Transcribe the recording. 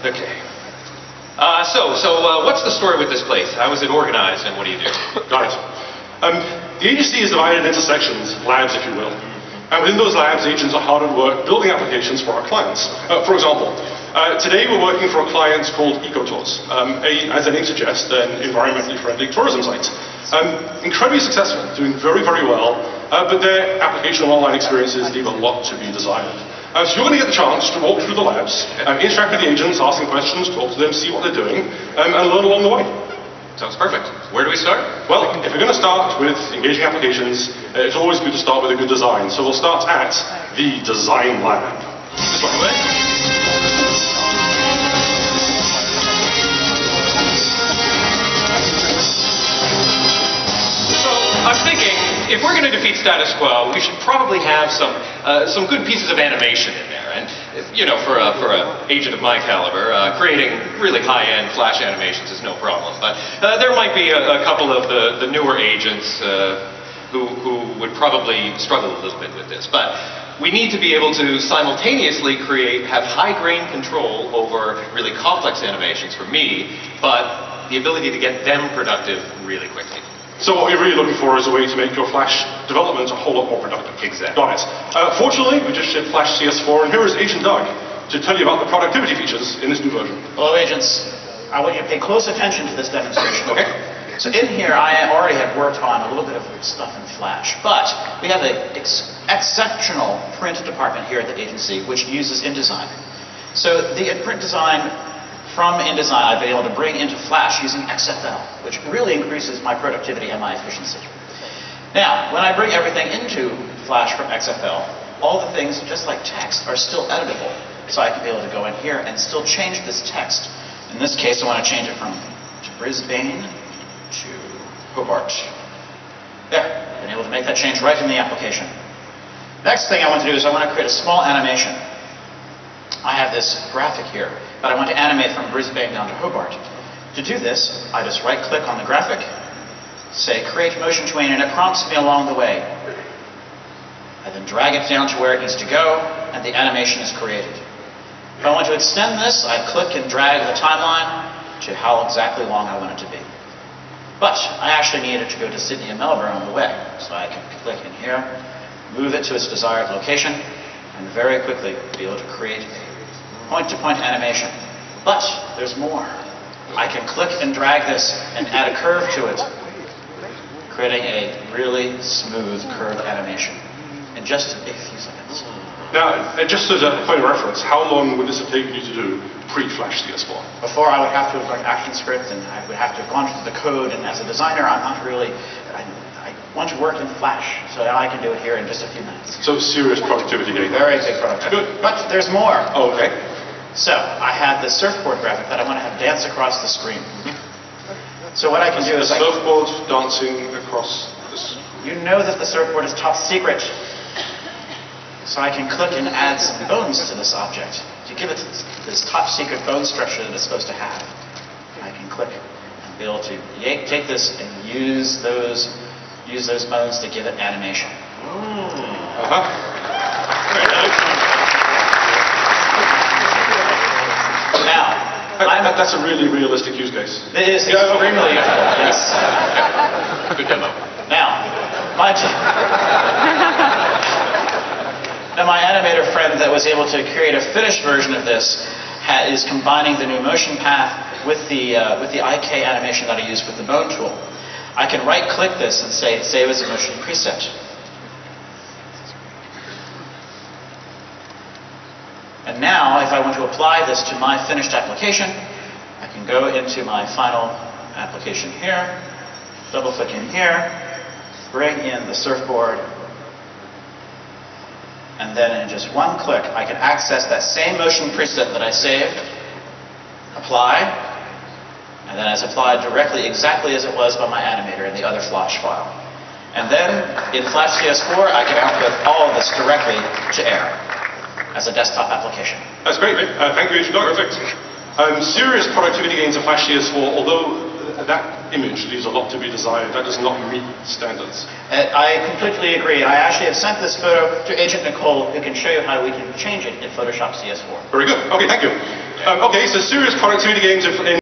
Okay. What's the story with this place? How is it organized, and what do you do? Got it. The agency is divided into sections, labs, if you will. And within those labs, agents are hard at work building applications for our clients. For example, today we're working for a client called EcoTours, as the name suggests, an environmentally friendly tourism site. Incredibly successful, doing very, very well, but their application and online experiences leave a lot to be desired. So you're going to get the chance to walk through the labs, interact with the agents, ask them questions, talk to them, see what they're doing, and learn along the way. Sounds perfect. Where do we start? Well, if you're going to start with engaging applications, it's always good to start with a good design. So we'll start at the design lab. This one away. I'm thinking, if we're going to defeat status quo, we should probably have some good pieces of animation in there. And you know, for an agent of my caliber, creating really high-end Flash animations is no problem. But there might be a couple of the newer agents who would probably struggle a little bit with this. But we need to be able to simultaneously have high-grain control over really complex animations for me, but the ability to get them productive really quickly. So what we're really looking for is a way to make your Flash development a whole lot more productive. Exactly. Got it. Fortunately, we just shipped Flash CS4, and here is Agent Doug to tell you about the productivity features in this new version. Hello, agents. I want you to pay close attention to this demonstration. Okay. So in here, I already have worked on a little bit of stuff in Flash, but we have an exceptional print department here at the agency, which uses InDesign. So the print design from InDesign, I've been able to bring into Flash using XFL, which really increases my productivity and my efficiency. Now, when I bring everything into Flash from XFL, all the things, just like text, are still editable. So I can be able to go in here and still change this text. In this case, I want to change it from Brisbane to Hobart. There, I've been able to make that change right in the application. Next thing I want to do is I want to create a small animation. I have this graphic here, but I want to animate from Brisbane down to Hobart. To do this, I just right-click on the graphic, say Create Motion Tween, and it prompts me along the way. I then drag it down to where it needs to go, and the animation is created. If I want to extend this, I click and drag the timeline to how exactly long I want it to be. But I actually need it to go to Sydney and Melbourne on the way, so I can click in here, move it to its desired location, and very quickly be able to create a point-to-point animation. But there's more. I can click and drag this and add a curve to it, creating a really smooth curved animation in just a few seconds. Now, just as a point of reference, how long would this have taken you to do pre-Flash CS4? Before, I would have to have learned ActionScript, and I would have to have gone through the code, and as a designer, I'm not really... I want to work in Flash, so now I can do it here in just a few minutes. So serious productivity gain. Very big productivity. Good. But there's more. Oh, okay. So, I have this surfboard graphic that I want to have dance across the screen. So what I can do is... Surfboard dancing across this... You know that the surfboard is top secret. So I can click and add some bones to this object to give it this top secret bone structure that it's supposed to have. I can click and be able to take this and use those bones to give it animation. Very nice. Now, that's a really realistic use case. it is extremely yes. Good demo. Now, my animator friend that was able to create a finished version of this is combining the new motion path with the IK animation that I use with the bone tool. I can right-click this and say Save as a Motion Preset. And now, if I want to apply this to my finished application, I can go into my final application here, double-click in here, bring in the surfboard, and then in just one click, I can access that same motion preset that I saved, apply, and then it's applied directly exactly as it was by my animator in the other Flash file. And then in Flash CS4, I can output all of this directly to Air as a desktop application. That's great, mate. Thank you, Agent Doug. Perfect. Serious productivity gains in Flash CS4, although that image leaves a lot to be desired. That does not meet standards. I completely agree. I actually have sent this photo to Agent Nicole, who can show you how we can change it in Photoshop CS4. Very good. Okay, thank you. Okay, so serious productivity gains in